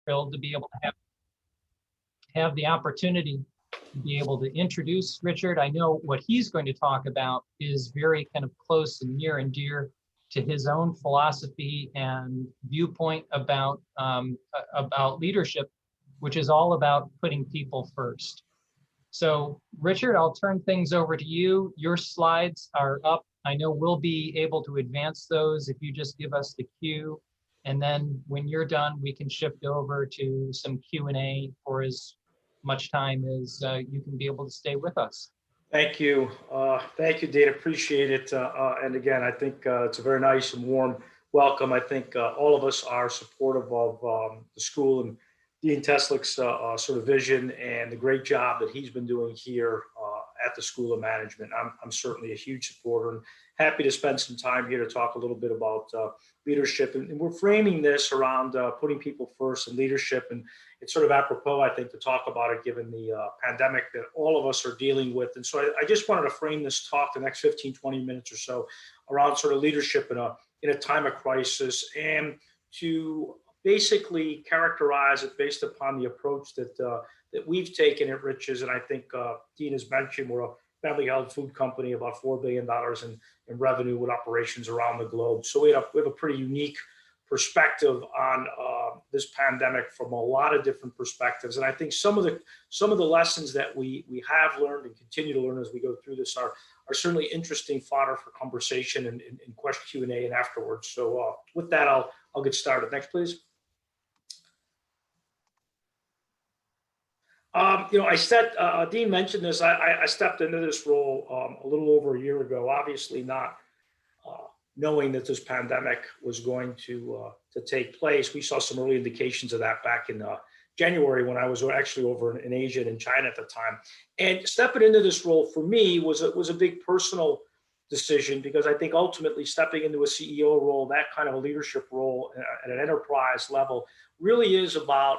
thrilled to be able to have the opportunity to be able to introduce Richard. I know what he's going to talk about is very kind of close and near and dear to his own philosophy and viewpoint about leadership, which is all about putting people first. So Richard, I'll turn things over to you. Your slides are up. I know we'll be able to advance those if you just give us the cue. And then when you're done, we can shift over to some Q&A for as much time as you can be able to stay with us. Thank you. Thank you, Dana. Appreciate it. And again, I think it's a very nice and warm welcome. I think all of us are supportive of the school and Dean Teslick's sort of vision and the great job that he's been doing here at the School of Management. I'm certainly a huge supporter and happy to spend some time here to talk a little bit about leadership. And we're framing this around putting people first and leadership. And it's sort of apropos, I think, to talk about it given the pandemic that all of us are dealing with. And so I just wanted to frame this talk the next 15, 20 minutes or so around sort of leadership in a time of crisis, and to basically characterize it based upon the approach that we've taken at Rich's. And I think Dean has mentioned we're a family-held food company, about $4 billion in revenue with operations around the globe. So we have a pretty unique perspective on this pandemic from a lot of different perspectives. And I think some of the lessons that we have learned and continue to learn as we go through this are certainly interesting fodder for conversation and question Q&A and afterwards. So with that, I'll get started. Next, please. Dean mentioned this. I stepped into this role a little over a year ago, obviously not knowing that this pandemic was going to take place. We saw some early indications of that back in January when I was actually over in Asia and in China at the time. And stepping into this role for me was a big personal decision, because I think ultimately stepping into a CEO role, that kind of a leadership role at an enterprise level, really is about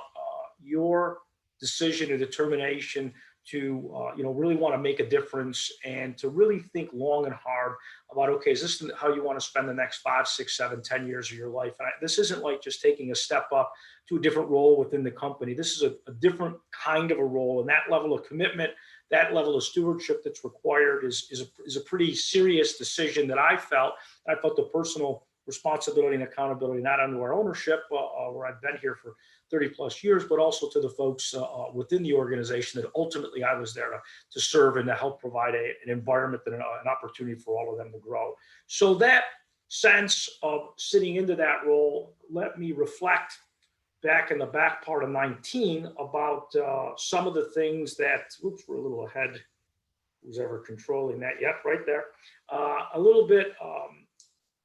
your decision and determination to really want to make a difference and to really think long and hard about, okay, is this how you want to spend the next 5, 6, 7, 10 years of your life? And this isn't like just taking a step up to a different role within the company. This is a different kind of a role, and that level of commitment, that level of stewardship that's required is a pretty serious decision that I felt. I felt the personal responsibility and accountability, not under our ownership, where I've been here for 30 plus years, but also to the folks within the organization that ultimately I was there to serve and to help provide an environment and an opportunity for all of them to grow. So that sense of sitting into that role let me reflect back in the back part of 19 about some of the things that, oops, we're a little ahead. Who's ever controlling that? Yep, right there. A little bit,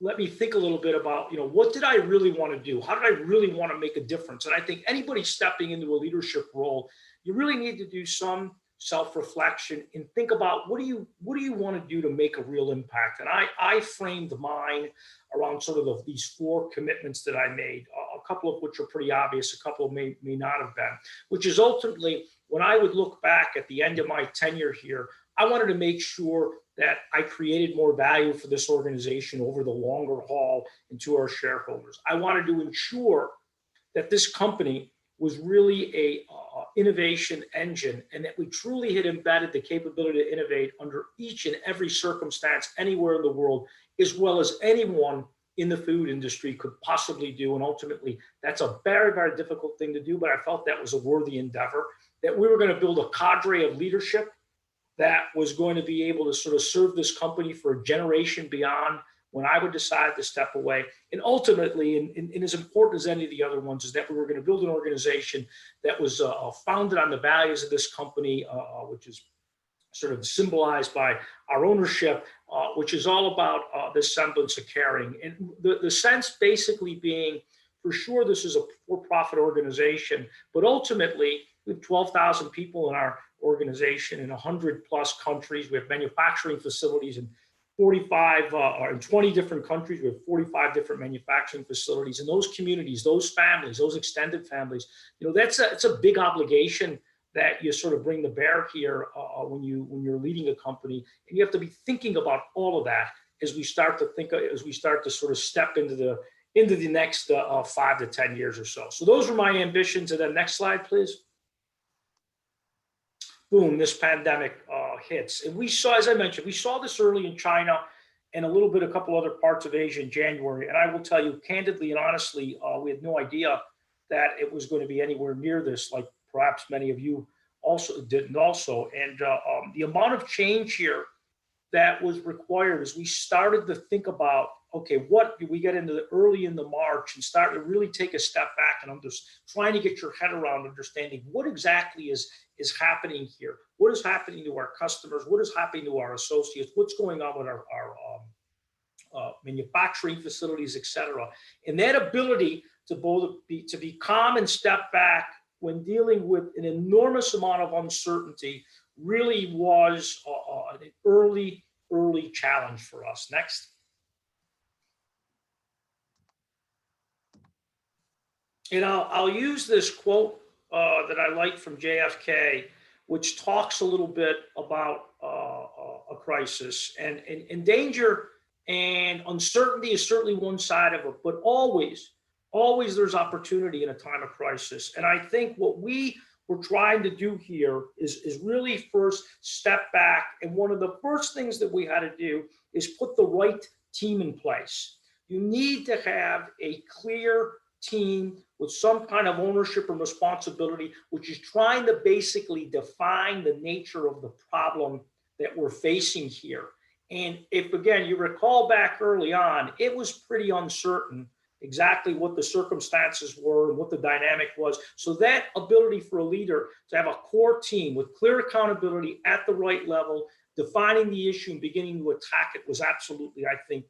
let me think a little bit about, what did I really want to do? How did I really want to make a difference? And I think anybody stepping into a leadership role, you really need to do some self-reflection and think about what do you want to do to make a real impact? And I framed mine around sort of these 4 commitments that I made, a couple of which are pretty obvious, a couple may not have been, which is ultimately when I would look back at the end of my tenure here, I wanted to make sure that I created more value for this organization over the longer haul and to our shareholders. I wanted to ensure that this company was really a innovation engine, and that we truly had embedded the capability to innovate under each and every circumstance anywhere in the world, as well as anyone in the food industry could possibly do. And ultimately, that's a very, very difficult thing to do, but I felt that was a worthy endeavor, that we were going to build a cadre of leadership that was going to be able to sort of serve this company for a generation beyond when I would decide to step away. And ultimately, and as important as any of the other ones, is that we were going to build an organization that was founded on the values of this company, which is sort of symbolized by our ownership, which is all about this semblance of caring. And the sense basically being, for sure, this is a for-profit organization, but ultimately, we have 12,000 people in our organization in 100 plus countries. We have manufacturing facilities in 45 or in 20 different countries. We have 45 different manufacturing facilities. And those communities, those families, those extended families, it's a big obligation that you sort of bring to bear here when you're leading a company. And you have to be thinking about all of that as we start to sort of step into into the next 5 to 10 years or so. So those were my ambitions. And then next slide, please. Boom, this pandemic hits. And we saw, as I mentioned, we saw this early in China and a little bit, a couple other parts of Asia in January. And I will tell you candidly and honestly, we had no idea that it was going to be anywhere near this, like perhaps many of you also didn't also. And the amount of change here that was required as we started to think about, okay, what do we get into the early in the March and start to really take a step back and trying to get your head around understanding what exactly is happening here. What is happening to our customers? What is happening to our associates? What's going on with our manufacturing facilities, et cetera. And that ability to be calm and step back when dealing with an enormous amount of uncertainty really was an early challenge for us. Next. And I'll use this quote that I like from JFK, which talks a little bit about a crisis. And danger and uncertainty is certainly one side of it, but always there's opportunity in a time of crisis. And I think what we're trying to do here is really first step back. And one of the first things that we had to do is put the right team in place. You need to have a clear team with some kind of ownership and responsibility, which is trying to basically define the nature of the problem that we're facing here. And if, again, you recall back early on, it was pretty uncertain exactly what the circumstances were and what the dynamic was. So that ability for a leader to have a core team with clear accountability at the right level, defining the issue and beginning to attack it was absolutely, I think,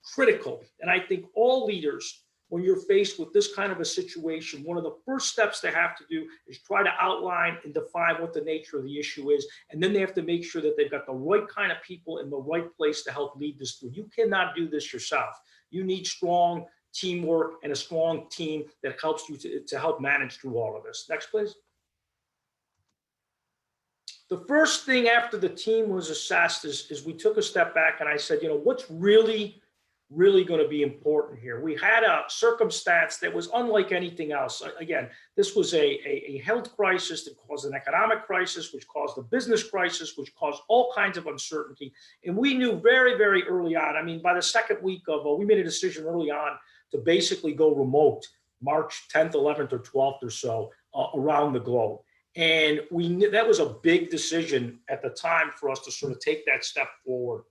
critical. And I think all leaders, when you're faced with this kind of a situation, one of the first steps they have to do is try to outline and define what the nature of the issue is. And then they have to make sure that they've got the right kind of people in the right place to help lead this through. You cannot do this yourself. You need strong teamwork and a strong team that helps you to help manage through all of this. Next, please. The first thing after the team was assessed is we took a step back and I said, what's really going to be important here? We had a circumstance that was unlike anything else. Again, this was a health crisis that caused an economic crisis, which caused a business crisis, which caused all kinds of uncertainty. And we knew very, very early on, I mean, by the second week of, we made a decision early on to basically go remote, March 10th, 11th, or 12th or so around the globe. And we knew that was a big decision at the time for us to sort of take that step forward.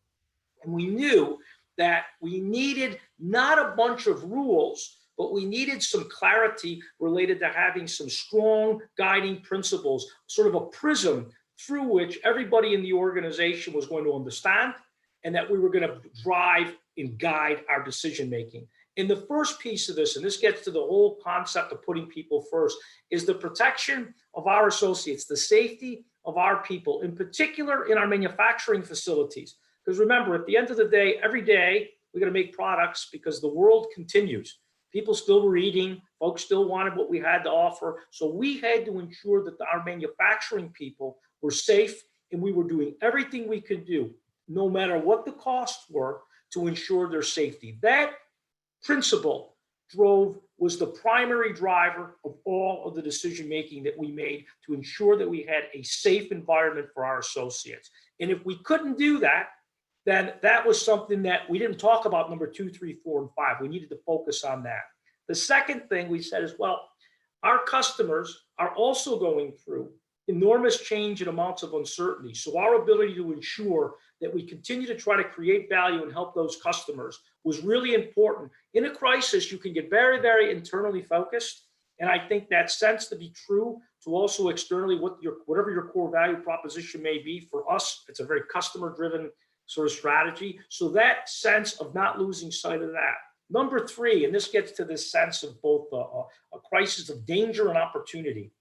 And we knew that we needed not a bunch of rules, but we needed some clarity related to having some strong guiding principles, sort of a prism through which everybody in the organization was going to understand and that we were going to drive and guide our decision-making. And the first piece of this, and this gets to the whole concept of putting people first, is the protection of our associates, the safety of our people, in particular in our manufacturing facilities. Because remember, at the end of the day, every day, we're going to make products because the world continues. People still were eating, folks still wanted what we had to offer. So we had to ensure that our manufacturing people were safe, and we were doing everything we could do, no matter what the costs were, to ensure their safety. That principle was the primary driver of all of the decision-making that we made to ensure that we had a safe environment for our associates. And if we couldn't do that, then that was something that we didn't talk about number 2, 3, 4, and 5. We needed to focus on that. The second thing we said is, well, our customers are also going through enormous change and amounts of uncertainty. So our ability to ensure that we continue to try to create value and help those customers was really important. In a crisis, you can get very, very internally focused. And I think that sense to be true to also externally, whatever your core value proposition may be. For us, it's a very customer-driven sort of strategy. So that sense of not losing sight of that. Number 3, and this gets to this sense of both a crisis of danger and opportunity.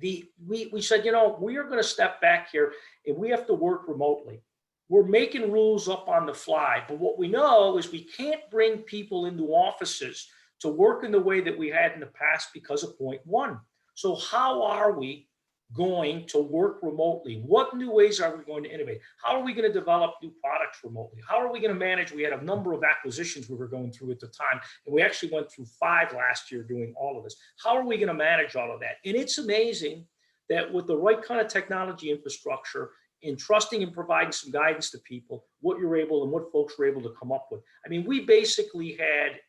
We said, we are going to step back here and we have to work remotely. We're making rules up on the fly, but what we know is we can't bring people into offices to work in the way that we had in the past because of point 1. So how are we going to work remotely? What new ways are we going to innovate? How are we going to develop new products remotely? How are we going to manage? We had a number of acquisitions we were going through at the time, and we actually went through 5 last year doing all of this. How are we going to manage all of that? And it's amazing that with the right kind of technology infrastructure, in trusting and providing some guidance to people, what you're able and what folks were able to come up with. I mean, we basically had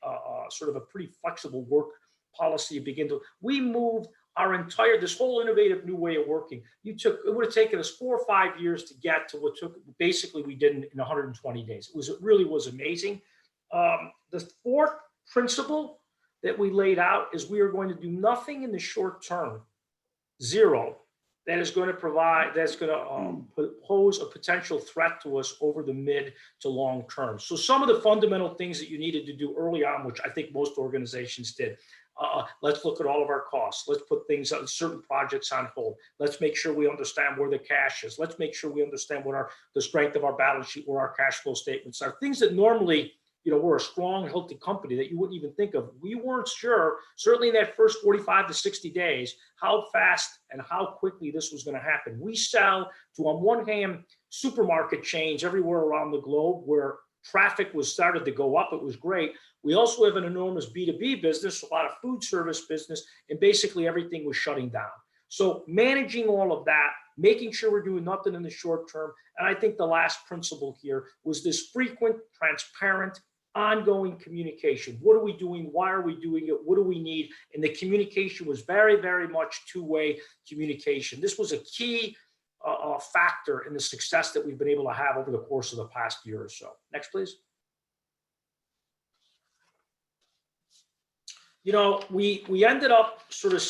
sort of a pretty flexible work policy to begin to. We moved our entire, this whole innovative new way of working. It would have taken us 4 or 5 years to get to what took, basically we did in 120 days. It really was amazing. The fourth principle that we laid out is we are going to do nothing in the short term, zero, that is going to pose a potential threat to us over the mid to long term. So some of the fundamental things that you needed to do early on, which I think most organizations did, let's look at all of our costs. Let's put things on certain projects on hold. Let's make sure we understand where the cash is. Let's make sure we understand what the strength of our balance sheet, where our cash flow statements are. Things that normally, we're a strong, healthy company that you wouldn't even think of. We weren't sure, certainly in that first 45 to 60 days, how fast and how quickly this was going to happen. We sell to, on one hand, supermarket chains everywhere around the globe where traffic started to go up. It was great. We also have an enormous B2B business, a lot of food service business, and basically everything was shutting down. So managing all of that, making sure we're doing nothing in the short term. And I think the last principle here was this frequent, transparent, ongoing communication. What are we doing? Why are we doing it? What do we need? And the communication was very, very much two-way communication. This was a key factor in the success that we've been able to have over the course of the past year or so. Next, please. We ended up sort of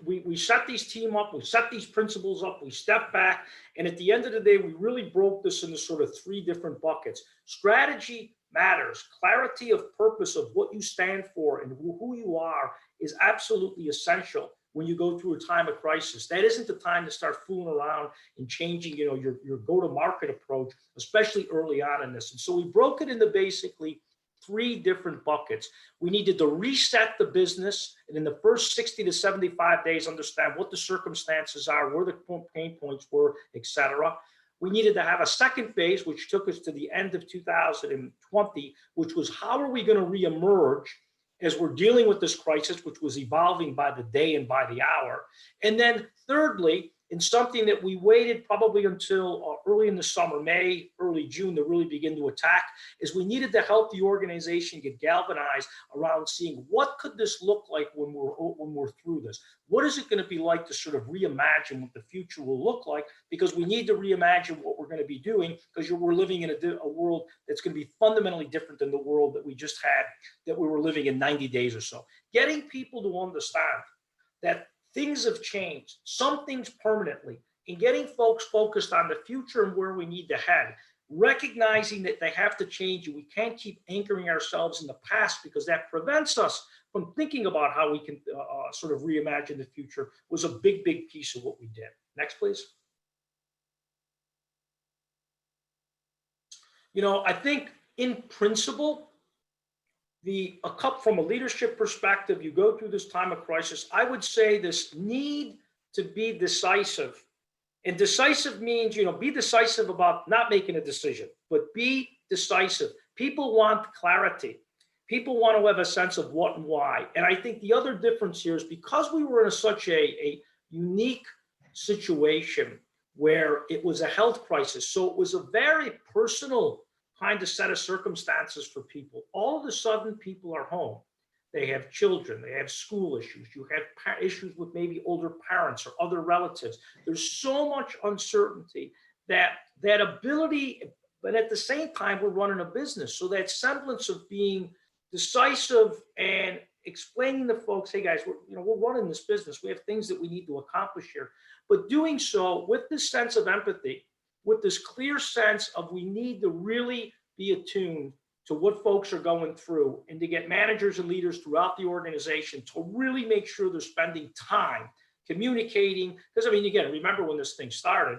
we set these team up, we set these principles up, we stepped back, and at the end of the day, we really broke this into sort of 3 different buckets. Strategy matters. Clarity of purpose of what you stand for and who you are is absolutely essential when you go through a time of crisis. That isn't the time to start fooling around and changing, your go-to-market approach, especially early on in this. And so we broke it into basically 3 different buckets. We needed to reset the business, and in the first 60 to 75 days, understand what the circumstances are, where the pain points were, et cetera. We needed to have a second phase, which took us to the end of 2020, which was how are we going to reemerge as we're dealing with this crisis, which was evolving by the day and by the hour. And then thirdly, in something that we waited probably until early in the summer, May, early June, to really begin to attack, is we needed to help the organization get galvanized around seeing what could this look like when we're through this. What is it going to be like to sort of reimagine what the future will look like? Because we need to reimagine what we're going to be doing, because we're living in a world that's going to be fundamentally different than the world that we just had, that we were living in 90 days or so. Getting people to understand that things have changed, some things permanently, and getting folks focused on the future and where we need to head, recognizing that they have to change and we can't keep anchoring ourselves in the past because that prevents us from thinking about how we can sort of reimagine the future, was a big, big piece of what we did. Next, please. I think in principle, from a leadership perspective, you go through this time of crisis, I would say this need to be decisive. And decisive means, be decisive about not making a decision, but be decisive. People want clarity. People want to have a sense of what and why. And I think the other difference here is because we were in such a unique situation where it was a health crisis, so it was a very personal kind of set of circumstances for people. All of a sudden, people are home. They have children, they have school issues, you have issues with maybe older parents or other relatives. There's so much uncertainty that ability, but at the same time, we're running a business. So that semblance of being decisive and explaining to folks, hey guys, we're running this business. We have things that we need to accomplish here. But doing so with this sense of empathy, with this clear sense of we need to really be attuned to what folks are going through, and to get managers and leaders throughout the organization to really make sure they're spending time communicating. Because again, remember when this thing started,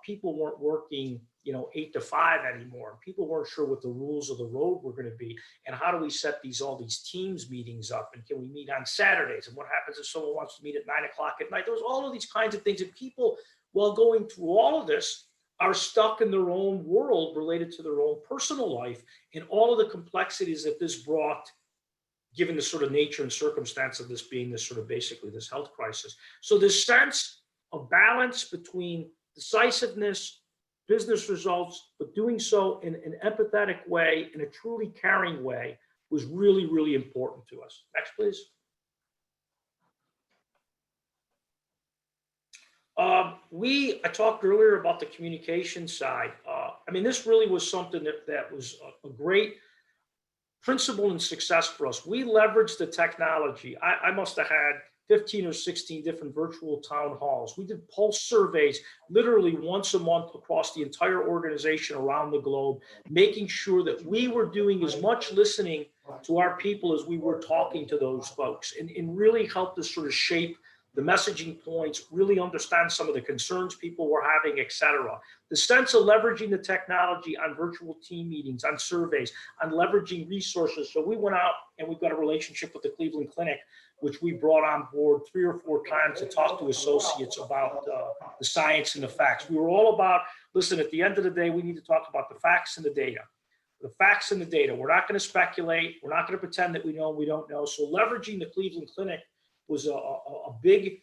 people weren't working 8 to 5 anymore. People weren't sure what the rules of the road were going to be. And how do we set all these teams meetings up? And can we meet on Saturdays? And what happens if someone wants to meet at 9 o'clock at night? There was all of these kinds of things. And people, while going through all of this, are stuck in their own world related to their own personal life and all of the complexities that this brought, given the sort of nature and circumstance of this being this sort of basically this health crisis. So this sense of balance between decisiveness, business results, but doing so in an empathetic way, in a truly caring way, was really, really important to us. Next, please. I talked earlier about the communication side. I mean, this really was something that was a great principle and success for us. We leveraged the technology. I must have had 15 or 16 different virtual town halls. We did pulse surveys literally once a month across the entire organization around the globe, making sure that we were doing as much listening to our people as we were talking to those folks, and really helped us sort of shape the messaging points, really understand some of the concerns people were having, et cetera. The sense of leveraging the technology on virtual team meetings, on surveys, on leveraging resources. So we went out and we've got a relationship with the Cleveland Clinic, which we brought on board 3 or 4 times to talk to associates about the science and the facts. We were all about, listen, at the end of the day, we need to talk about the facts and the data. The facts and the data. We're not going to speculate. We're not going to pretend that we know and we don't know. So leveraging the Cleveland Clinic was a big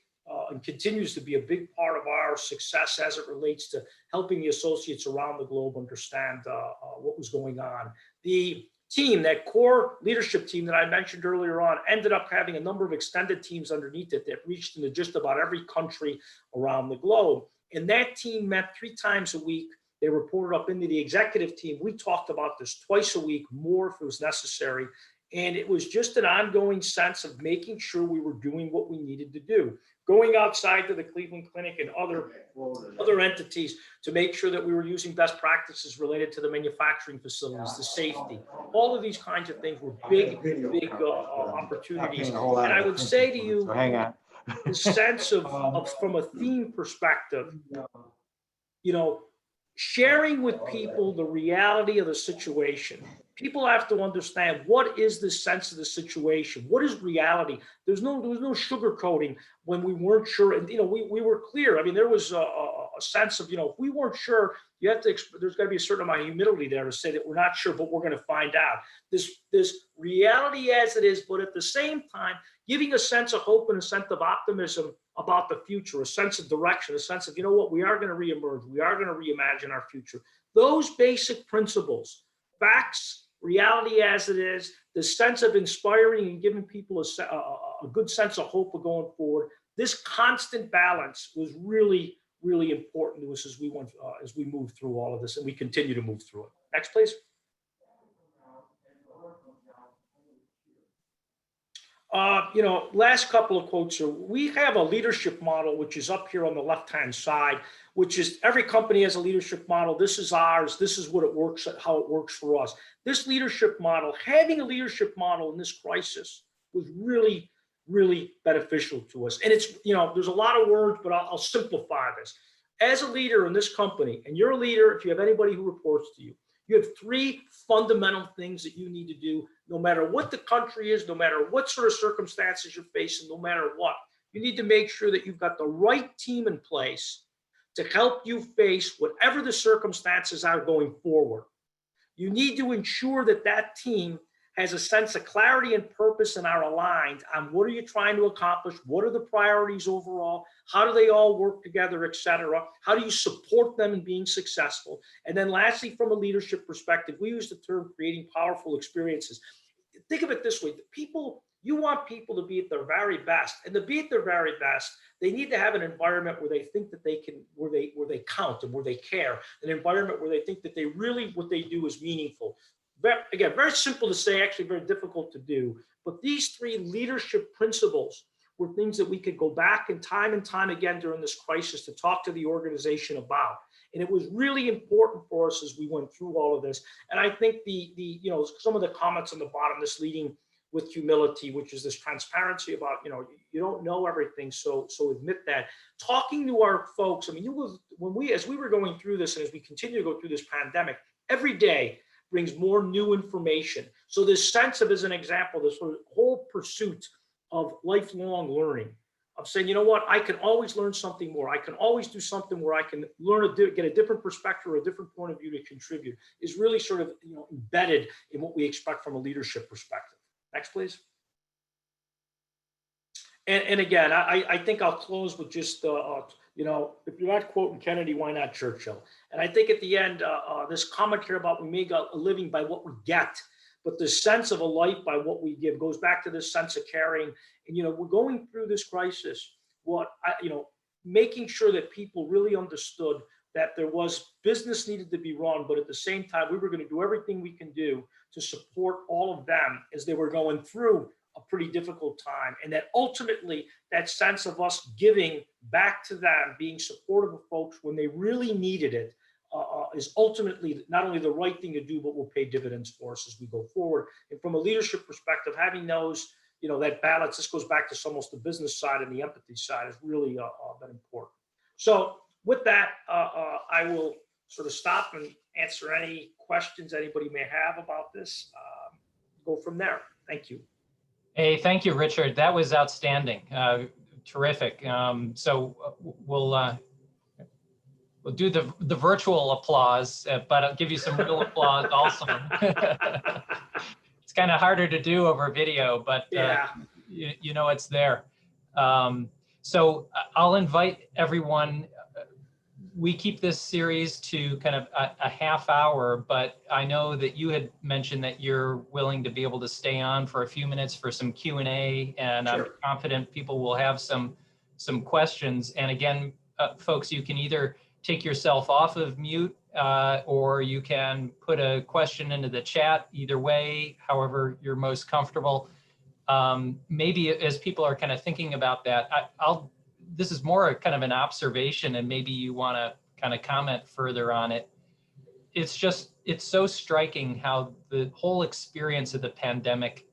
and continues to be a big part of our success as it relates to helping the associates around the globe understand what was going on. The team, that core leadership team that I mentioned earlier on, ended up having a number of extended teams underneath it that reached into just about every country around the globe. And that team met 3 times a week. They reported up into the executive team. We talked about this twice a week, more if it was necessary. And it was just an ongoing sense of making sure we were doing what we needed to do, going outside to the Cleveland Clinic and other entities to make sure that we were using best practices related to the manufacturing facilities, the safety. All of these kinds of things were big opportunities. And I would say to you, the sense of from a theme perspective, sharing with people the reality of the situation. People have to understand, what is the sense of the situation? What is reality? There was no sugarcoating when we weren't sure. And, we were clear. I mean, there was a sense of, if we weren't sure, there's got to be a certain amount of humility there to say that we're not sure, but we're going to find out. This reality as it is, but at the same time, giving a sense of hope and a sense of optimism about the future, a sense of direction, a sense of, we are going to reemerge. We are going to reimagine our future. Those basic principles, facts, reality as it is, the sense of inspiring and giving people a good sense of hope of going forward. This constant balance was really, really important to us as we moved through all of this, and we continue to move through it. Next, please. Last couple of quotes here. We have a leadership model, which is up here on the left-hand side, which is every company has a leadership model. This is ours. This is what it works, how it works for us. This leadership model, having a leadership model in this crisis was really, really beneficial to us. And it's, there's a lot of words, but I'll simplify this. As a leader in this company, and you're a leader, if you have anybody who reports to you, you have 3 fundamental things that you need to do, no matter what the country is, no matter what sort of circumstances you're facing, no matter what. You need to make sure that you've got the right team in place to help you face whatever the circumstances are going forward. You need to ensure that that team has a sense of clarity and purpose and are aligned on what are you trying to accomplish, what are the priorities overall, how do they all work together, et cetera. How do you support them in being successful? And then lastly, from a leadership perspective, we use the term creating powerful experiences. Think of it this way, you want people to be at their very best, and to be at their very best, they need to have an environment where they think that they can, where they count and where they care, an environment where they think that they really, what they do is meaningful. Again, very simple to say, actually very difficult to do. But these 3 leadership principles were things that we could go back and time again during this crisis to talk to the organization about. And it was really important for us as we went through all of this. And I think some of the comments on the bottom, this leading with humility, which is this transparency about, you don't know everything. So admit that. Talking to our folks, I mean, as we were going through this, and as we continue to go through this pandemic, every day brings more new information. So this sense of, as an example, this whole pursuit of lifelong learning, of saying, you know what, I can always learn something more. I can always do something where I can get a different perspective or a different point of view to contribute, is really sort of embedded in what we expect from a leadership perspective. Next, please. And again, I think I'll close with just, if you're not quoting Kennedy, why not Churchill? And I think at the end, this comment here about we make a living by what we get, but the sense of a life by what we give goes back to this sense of caring. And, we're going through this crisis, making sure that people really understood that there was business needed to be run, but at the same time, we were going to do everything we can do to support all of them as they were going through a pretty difficult time. And that ultimately, that sense of us giving back to them, being supportive of folks when they really needed it, is ultimately not only the right thing to do, but will pay dividends for us as we go forward. And from a leadership perspective, having those, that balance, this goes back to almost the business side and the empathy side, has really been important. So with that, I will sort of stop and answer any questions anybody may have about this. Go from there. Thank you. Hey, thank you, Richard. That was outstanding. Terrific. So we'll do the virtual applause, but I'll give you some real applause also. It's kind of harder to do over video, but yeah, it's there. So I'll invite everyone. We keep this series to kind of a half hour, but I know that you had mentioned that you're willing to be able to stay on for a few minutes for some Q&A, and sure. I'm confident people will have some questions. And again, folks, you can either take yourself off of mute or you can put a question into the chat, either way, however you're most comfortable. Maybe as people are kind of thinking about that, this is more a kind of an observation, and maybe you want to kind of comment further on it. It's so striking how the whole experience of the pandemic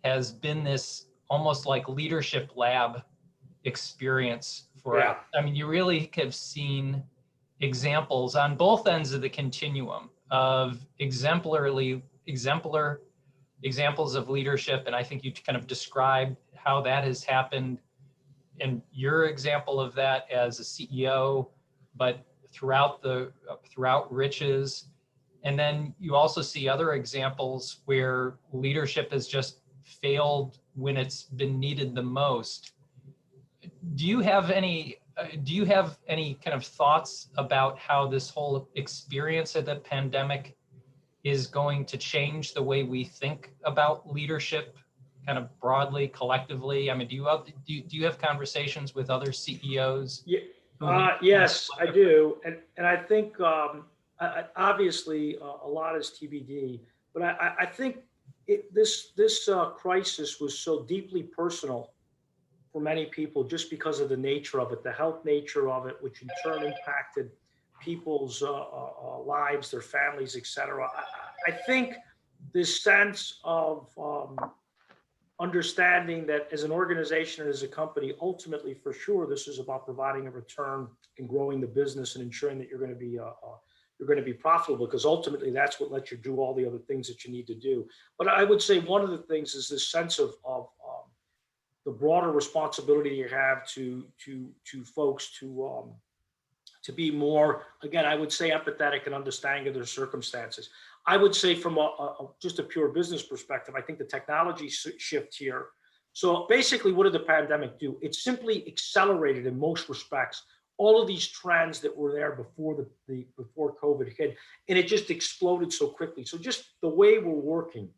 has been this almost like leadership lab experience for us. I mean, you really have seen examples on both ends of the continuum of exemplar examples of leadership. And I think you kind of described how that has happened and your example of that as a CEO, but throughout Rich's. And then you also see other examples where leadership has just failed when it's been needed the most. Do you have any kind of thoughts about how this whole experience of the pandemic is going to change the way we think about leadership, kind of broadly, collectively? I mean, do you have conversations with other CEOs? Yeah, yes, I do, and I think obviously a lot is TBD, but I think this crisis was so deeply personal for many people just because of the nature of it, the health nature of it, which in turn impacted people's lives, their families, etc. I think this sense of understanding that as an organization and as a company, ultimately, for sure, this is about providing a return and growing the business and ensuring that you're going to be profitable, because ultimately that's what lets you do all the other things that you need to do. But I would say one of the things is this sense of the broader responsibility you have to folks to be more, again, I would say empathetic and understanding of their circumstances. I would say from just a pure business perspective, I think the technology shift here. So basically, what did the pandemic do? It simply accelerated in most respects all of these trends that were there before before COVID hit, and it just exploded so quickly. So just the way we're working,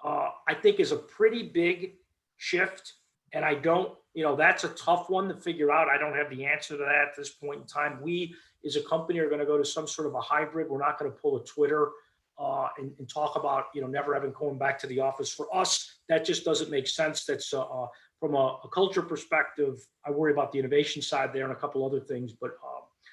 I think, is a pretty big shift. And I don't, that's a tough one to figure out. I don't have the answer to that at this point in time. We, as a company, are going to go to some sort of a hybrid. We're not going to pull a Twitter and talk about, never having going back to the office. For us, that just doesn't make sense. That's from a culture perspective. I worry about the innovation side there and a couple other things. But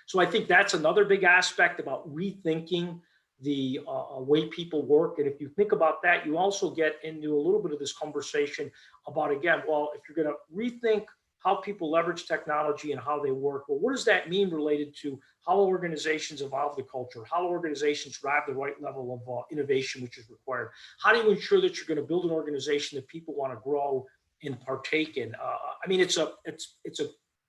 so I think that's another big aspect about rethinking the way people work. And if you think about that, you also get into a little bit of this conversation about, again, well, if you're going to rethink how people leverage technology and how they work, well, what does that mean related to how organizations evolve the culture, how organizations drive the right level of innovation which is required? How do you ensure that you're going to build an organization that people want to grow and partake in? I mean, it's a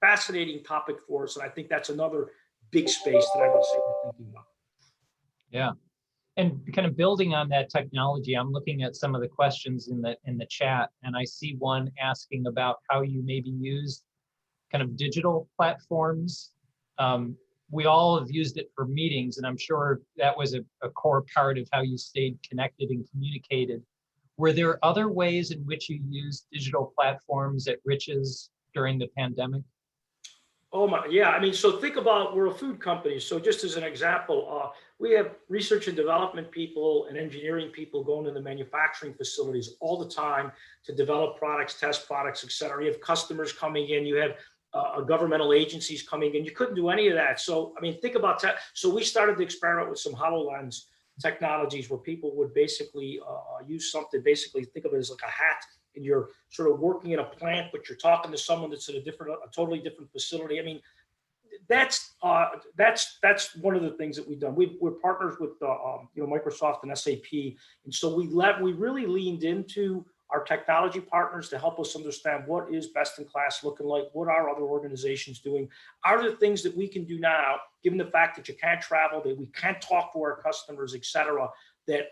fascinating topic for us, and I think that's another big space that I would say we're thinking about. Yeah. And kind of building on that technology, I'm looking at some of the questions in the chat, and I see one asking about how you maybe use kind of digital platforms. We all have used it for meetings, and I'm sure that was a core part of how you stayed connected and communicated. Were there other ways in which you used digital platforms at Riches during the pandemic? Oh my, yeah. I mean, so think about, we're a food company. So just as an example, we have research and development people and engineering people going to the manufacturing facilities all the time to develop products, test products, et cetera. You have customers coming in, you have governmental agencies coming in. You couldn't do any of that. So, I mean, think about that. So we started to experiment with some HoloLens technologies where people would basically use something, basically think of it as like a hat, and you're sort of working in a plant, but you're talking to someone that's at a totally different facility. I mean, that's one of the things that we've done. We're partners with Microsoft and SAP, and so we really leaned into our technology partners to help us understand what is best in class looking like, what are other organizations doing, are there things that we can do now, given the fact that you can't travel, that we can't talk to our customers, et cetera, that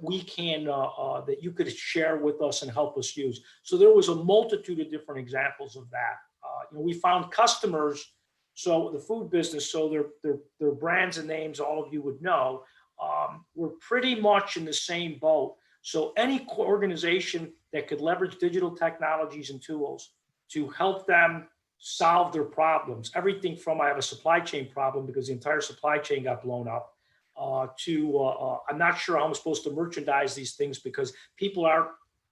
we can that you could share with us and help us use. So there was a multitude of different examples of that. We found customers, so the food business, so their brands and names, all of you would know, we're pretty much in the same boat. So any organization that could leverage digital technologies and tools to help them solve their problems, everything from I have a supply chain problem because the entire supply chain got blown up, to I'm not sure how I'm supposed to merchandise these things because people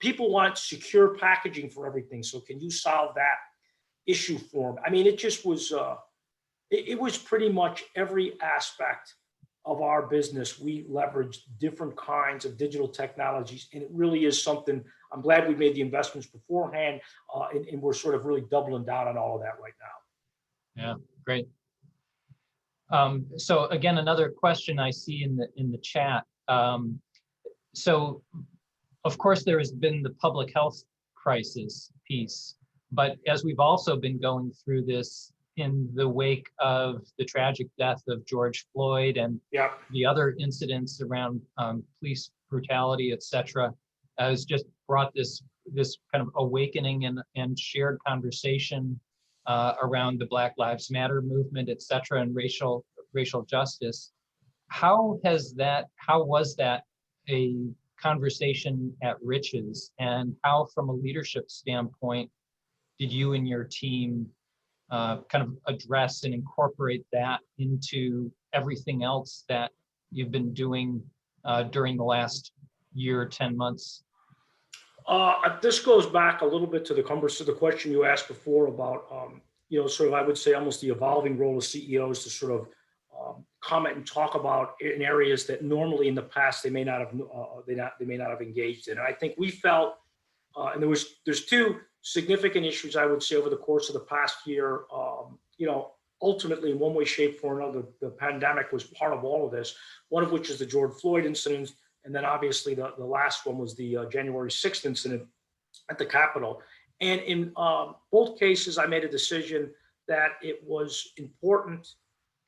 want secure packaging for everything. So can you solve that issue for them? I mean, it just was it was pretty much every aspect of our business. We leveraged different kinds of digital technologies, and it really is something. I'm glad we made the investments beforehand, and we're sort of really doubling down on all of that right now. Yeah, great. So again, another question I see in the chat. So of course there has been the public health crisis piece, but as we've also been going through this in the wake of the tragic death of George Floyd and the other incidents around police brutality, et cetera, has just brought this kind of awakening and shared conversation around the Black Lives Matter movement, et cetera, and racial justice. How was that a conversation at Riches, and how, from a leadership standpoint, did you and your team kind of address and incorporate that into everything else that you've been doing during the last year, 10 months? This goes back a little bit to the question you asked before about, sort of, I would say almost the evolving role of CEOs to sort of comment and talk about in areas that normally in the past they may not have engaged in. And I think we felt, and there's two significant issues I would say over the course of the past year. Ultimately, in one way, shape, or another, the pandemic was part of all of this. One of which is the George Floyd incident, and then obviously the last one was the January 6th incident at the Capitol. And in both cases, I made a decision that it was important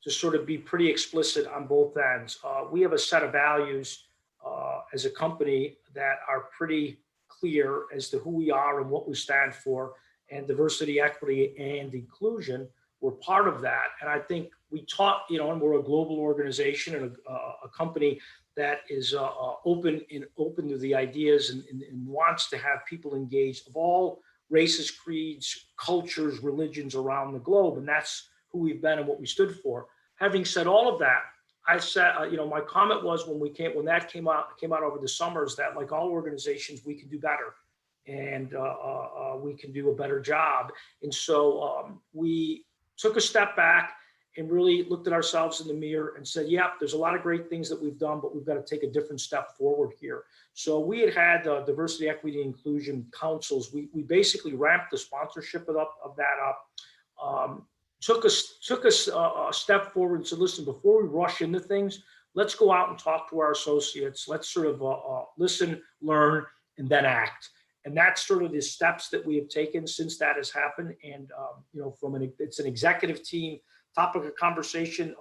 to sort of be pretty explicit on both ends. We have a set of values as a company that are pretty clear as to who we are and what we stand for, and diversity, equity, and inclusion were part of that. And I think we taught, and we're a global organization and a company that is open to the ideas and wants to have people engaged of all races, creeds, cultures, religions around the globe. And that's who we've been and what we stood for. Having said all of that, I said, my comment was when that came out over the summers, that like all organizations, we can do better, and we can do a better job. And so we took a step back and really looked at ourselves in the mirror and said, yeah, there's a lot of great things that we've done, but we've got to take a different step forward here. So we had diversity, equity, and inclusion councils. We basically ramped the sponsorship of that up. Took us a step forward and said, listen, before we rush into things, let's go out and talk to our associates. Let's sort of listen, learn, and then act. And that's sort of the steps that we have taken since that has happened. And it's an executive team topic of conversation.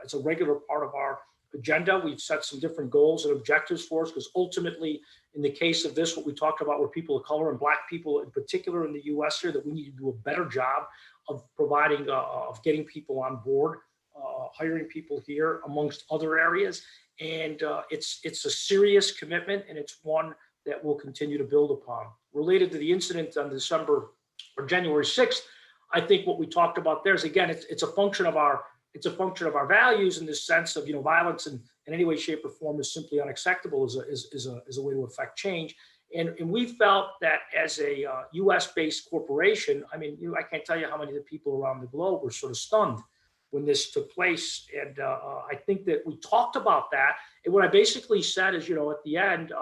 It's a regular part of our agenda. We've set some different goals and objectives for us, because ultimately, in the case of this, what we talked about were people of color and Black people in particular in the U.S. here, that we need to do a better job of providing, of getting people on board, hiring people here, amongst other areas. And it's a serious commitment, and it's one that we'll continue to build upon. Related to the incident on January 6th, I think what we talked about there is, again, it's a function of our values, in the sense of, violence in any way, shape, or form is simply unacceptable as a way to affect change. And we felt that as a U.S.-based corporation, I mean, I can't tell you how many of the people around the globe were sort of stunned when this took place. And I think that we talked about that. And what I basically said is, at the end,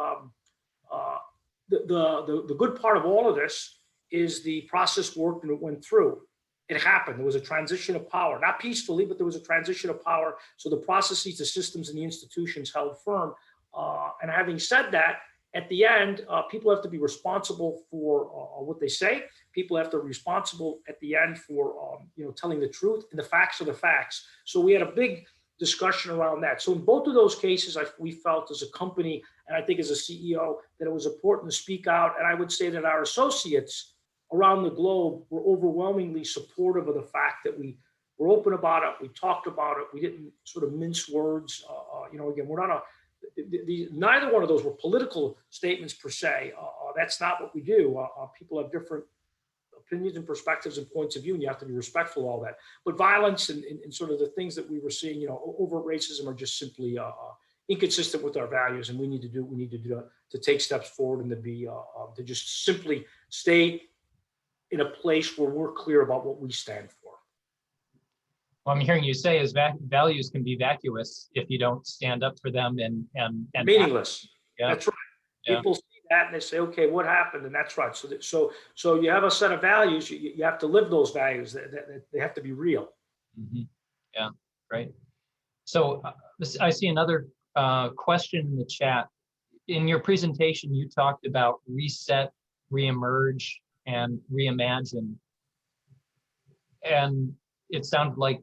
the good part of all of this is the process worked and it went through. It happened. There was a transition of power, not peacefully, but there was a transition of power. So the processes, the systems, and the institutions held firm. And having said that, at the end, people have to be responsible for what they say. People have to be responsible at the end for telling the truth, and the facts are the facts. So we had a big discussion around that. So in both of those cases, we felt as a company, and I think as a CEO, that it was important to speak out. And I would say that our associates around the globe were overwhelmingly supportive of the fact that we were open about it. We talked about it. We didn't sort of mince words. Again, we're not neither one of those were political statements per se. That's not what we do. People have different opinions and perspectives and points of view, and you have to be respectful of all that. But violence and sort of the things that we were seeing, overt racism, are just simply inconsistent with our values, and we need to take steps forward and to just simply stay in a place where we're clear about what we stand for. What I'm hearing you say is values can be vacuous if you don't stand up for them and meaningless. Yeah. That's right. Yeah. People see that and they say, okay, what happened? And that's right. So you have a set of values. You have to live those values. They have to be real. Mm-hmm. Yeah, right. So I see another question in the chat. In your presentation, you talked about reset, reemerge, and reimagine. And it sounded like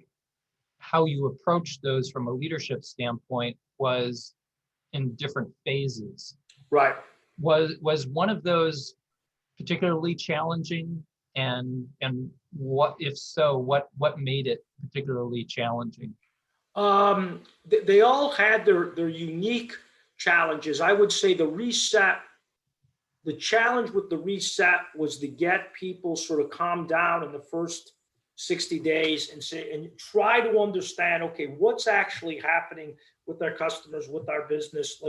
how you approached those from a leadership standpoint was in different phases. Right. Was one of those particularly challenging? And what, if so, what made it particularly challenging? They all had their unique challenges. I would say the challenge with the reset was to get people sort of calm down in the first 60 days and try to understand, okay, what's actually happening with our customers, with our business,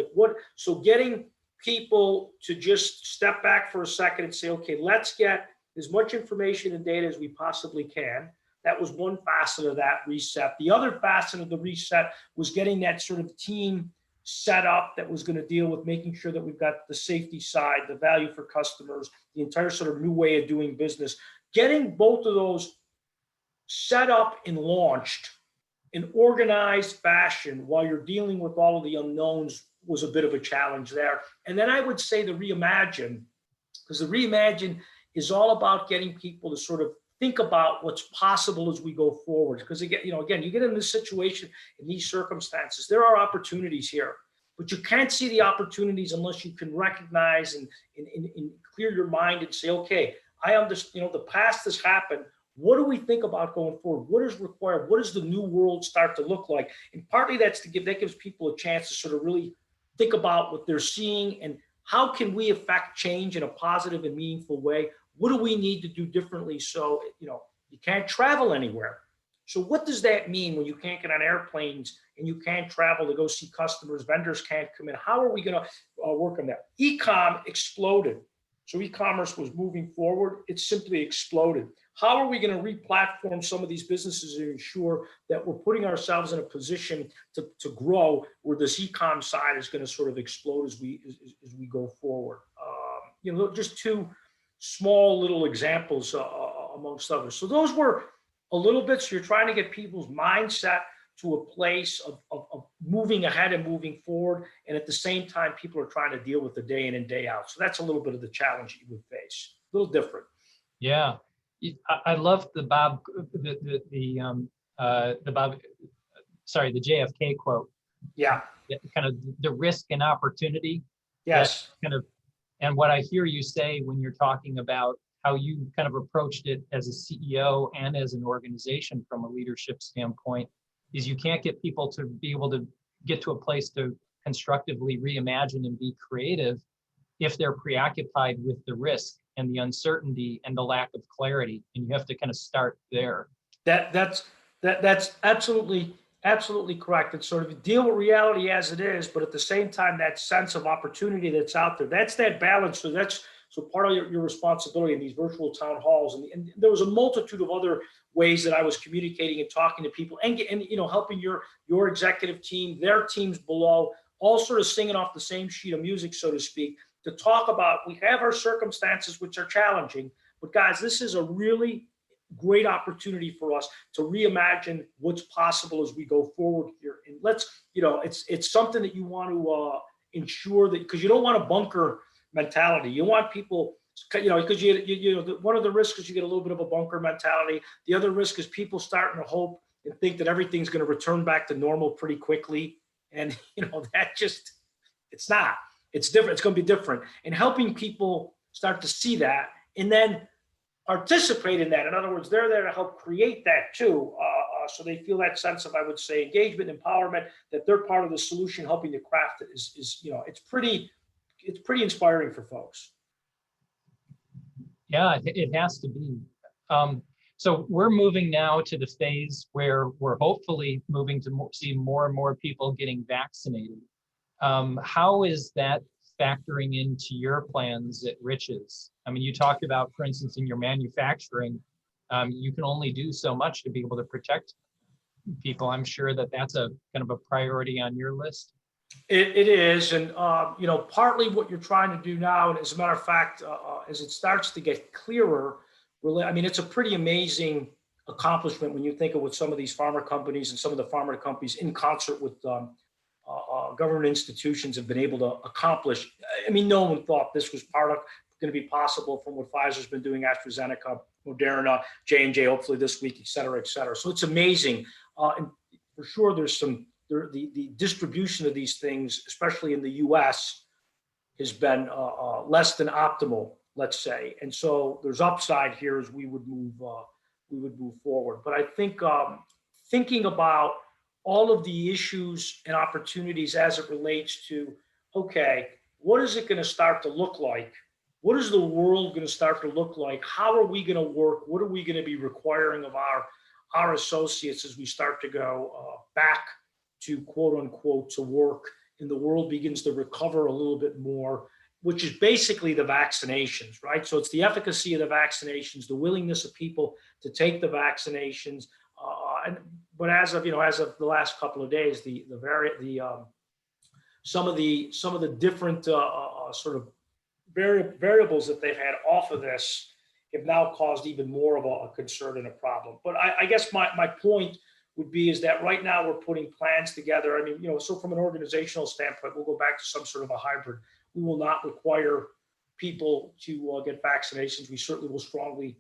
so getting people to just step back for a second and say, okay, let's get as much information and data as we possibly can. That was one facet of that reset. The other facet of the reset was getting that sort of team set up that was going to deal with making sure that we've got the safety side, the value for customers, the entire sort of new way of doing business. Getting both of those set up and launched in organized fashion while you're dealing with all of the unknowns was a bit of a challenge there. And then I would say the reimagine, because the reimagine is all about getting people to sort of think about what's possible as we go forward. Because again, you get in this situation, in these circumstances, there are opportunities here, but you can't see the opportunities unless you can recognize and clear your mind and say, okay, I understand, the past has happened. What do we think about going forward? What is required? What does the new world start to look like? And partly that gives people a chance to sort of really think about what they're seeing and how can we affect change in a positive and meaningful way? What do we need to do differently? So, you can't travel anywhere. So what does that mean when you can't get on airplanes and you can't travel to go see customers, vendors can't come in? How are we going to work on that? E-com exploded. So e-commerce was moving forward. It simply exploded. how are we going to re-platform some of these businesses and ensure that we're putting ourselves in a position to grow, where this e-com side is going to sort of explode as we go forward. Just two small little examples amongst others. So those were a little bit. So you're trying to get people's mindset to a place of moving ahead and moving forward. And at the same time, people are trying to deal with the day in and day out. So that's a little bit of the challenge you would face. A little different. Yeah. I love the Bob, the Bob, sorry, the JFK quote. Yeah. Kind of the risk and opportunity. Yes. Kind of, and what I hear you say when you're talking about how you kind of approached it as a CEO and as an organization from a leadership standpoint, is you can't get people to be able to get to a place to constructively reimagine and be creative if they're preoccupied with the risk and the uncertainty and the lack of clarity. And you have to kind of start there. That's absolutely correct. It's sort of deal with reality as it is, but at the same time, that sense of opportunity that's out there, that's that balance. So part of your responsibility in these virtual town halls, and there was a multitude of other ways that I was communicating and talking to people, and helping your executive team, their teams below, all sort of singing off the same sheet of music, so to speak, to talk about, we have our circumstances which are challenging, but guys, this is a really great opportunity for us to reimagine what's possible as we go forward here. And it's something that you want to ensure that, because you don't want a bunker mentality. You want people, because one of the risks is you get a little bit of a bunker mentality. The other risk is people starting to hope and think that everything's going to return back to normal pretty quickly. And, it's not. It's different. It's going to be different. And helping people start to see that and then participate in that. In other words, they're there to help create that too. So they feel that sense of, I would say, engagement, empowerment, that they're part of the solution, helping to craft it it's pretty inspiring for folks. Yeah, it has to be. So we're moving now to the phase where we're hopefully moving to see more and more people getting vaccinated. How is that factoring into your plans at Riches? I mean, you talked about, for instance, in your manufacturing, you can only do so much to be able to protect people. I'm sure that that's a kind of a priority on your list. It is, and partly what you're trying to do now, and as a matter of fact, as it starts to get clearer, really, I mean, it's a pretty amazing accomplishment when you think of what some of these pharma companies and some of the pharma companies in concert with government institutions have been able to accomplish. I mean, no one thought this was going to be possible from what Pfizer's been doing, AstraZeneca, Moderna, J&J, hopefully this week, et cetera, et cetera. So it's amazing. And for sure, the distribution of these things, especially in the US, has been less than optimal, let's say. And so there's upside here as we would move forward. But I think thinking about all of the issues and opportunities as it relates to, okay, what is it going to start to look like? What is the world going to start to look like? How are we going to work? What are we going to be requiring of our associates as we start to go back to quote unquote to work, and the world begins to recover a little bit more, which is basically the vaccinations, right? So it's the efficacy of the vaccinations, the willingness of people to take the vaccinations. But as of the last couple of days, some of the different sort of variables that they've had off of this have now caused even more of a concern and a problem. But I guess my point would be is that right now we're putting plans together. I mean, so from an organizational standpoint, we'll go back to some sort of a hybrid. We will not require people to get vaccinations. We certainly will strongly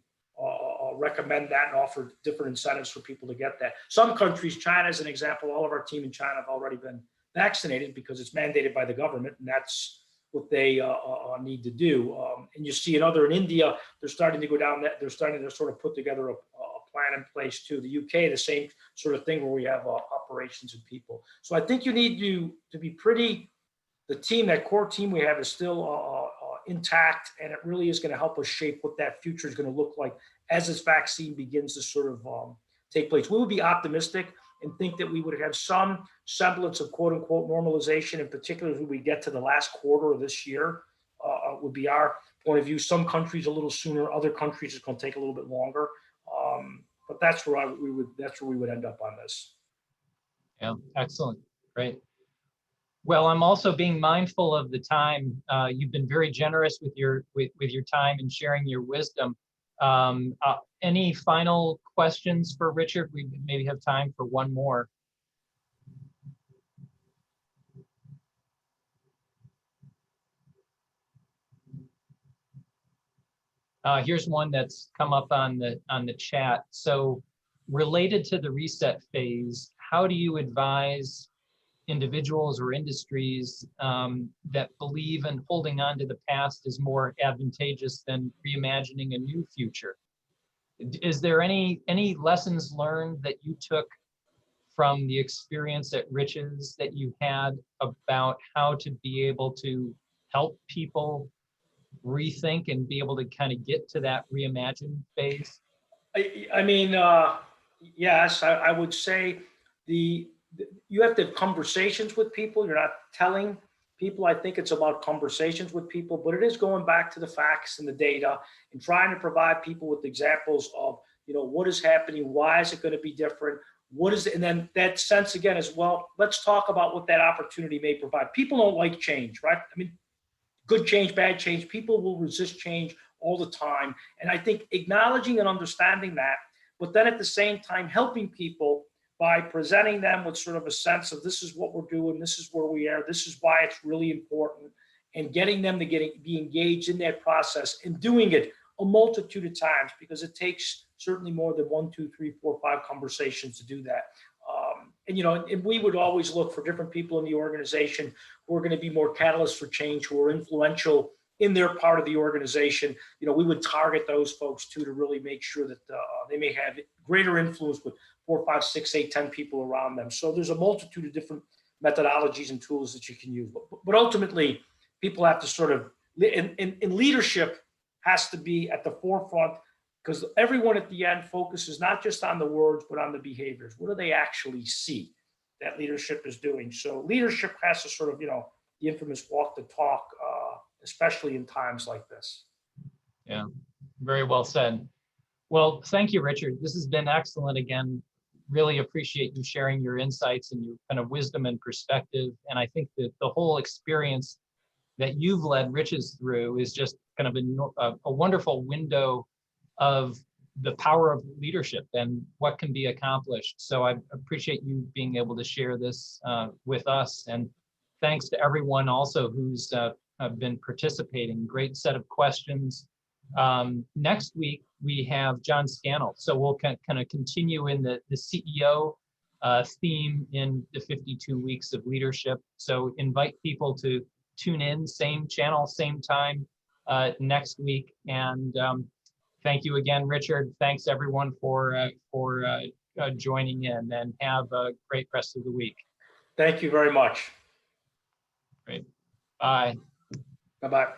recommend that and offer different incentives for people to get that. Some countries, China as an example, all of our team in China have already been vaccinated because it's mandated by the government, and that's what they need to do. And you see in India, they're starting to go down that, they're starting to sort of put together a plan in place too. The UK, the same sort of thing where we have operations and people. So I think you need to be the team, that core team we have is still intact, and it really is going to help us shape what that future is going to look like as this vaccine begins to sort of take place. We would be optimistic and think that we would have some semblance of quote unquote normalization, in particular as we get to the last quarter of this year, would be our point of view. Some countries a little sooner, other countries it's going to take a little bit longer. that's where we would end up on this. Yeah, excellent. Great. Well, I'm also being mindful of the time. You've been very generous with your time and sharing your wisdom. Any final questions for Richard? We maybe have time for one more. Here's one that's come up on the chat. So, related to the reset phase, how do you advise individuals or industries that believe in holding on to the past is more advantageous than reimagining a new future? Is there any lessons learned that you took from the experience at Riches that you had about how to be able to help people rethink and be able to kind of get to that reimagine phase? I mean, yes, I would say you have to have conversations with people. You're not telling people. I think it's about conversations with people, but it is going back to the facts and the data and trying to provide people with examples of, what is happening, why is it going to be different, what is it, and then that sense again as well. Let's talk about what that opportunity may provide. People don't like change, right? I mean, good change, bad change. People will resist change all the time. And I think acknowledging and understanding that, but then at the same time helping people by presenting them with sort of a sense of this is what we're doing, this is where we are, this is why it's really important, and getting them to be engaged in that process and doing it a multitude of times, because it takes certainly more than 1, 2, 3, 4, 5 conversations to do that. And we would always look for different people in the organization who are going to be more catalysts for change, who are influential in their part of the organization. We would target those folks too, to really make sure that they may have greater influence with 4, 5, 6, 8, 10 people around them. So there's a multitude of different methodologies and tools that you can use. But ultimately, people have to sort of, in leadership has to be at the forefront, because everyone at the end focuses not just on the words, but on the behaviors. What do they actually see that leadership is doing? So leadership has to sort of, the infamous walk the talk, especially in times like this. Yeah, very well said. Well, thank you, Richard. This has been excellent. Again, really appreciate you sharing your insights and your kind of wisdom and perspective. And I think that the whole experience that you've led Riches through is just kind of a wonderful window of the power of leadership and what can be accomplished. So I appreciate you being able to share this with us. And thanks to everyone also who's been participating. Great set of questions. Next week, we have John Scannell. So we'll kind of continue in the CEO theme in the 52 weeks of leadership. So invite people to tune in, same channel, same time next week. And thank you again, Richard. Thanks everyone for joining in, and have a great rest of the week. Thank you very much. Great. Bye. Bye-bye.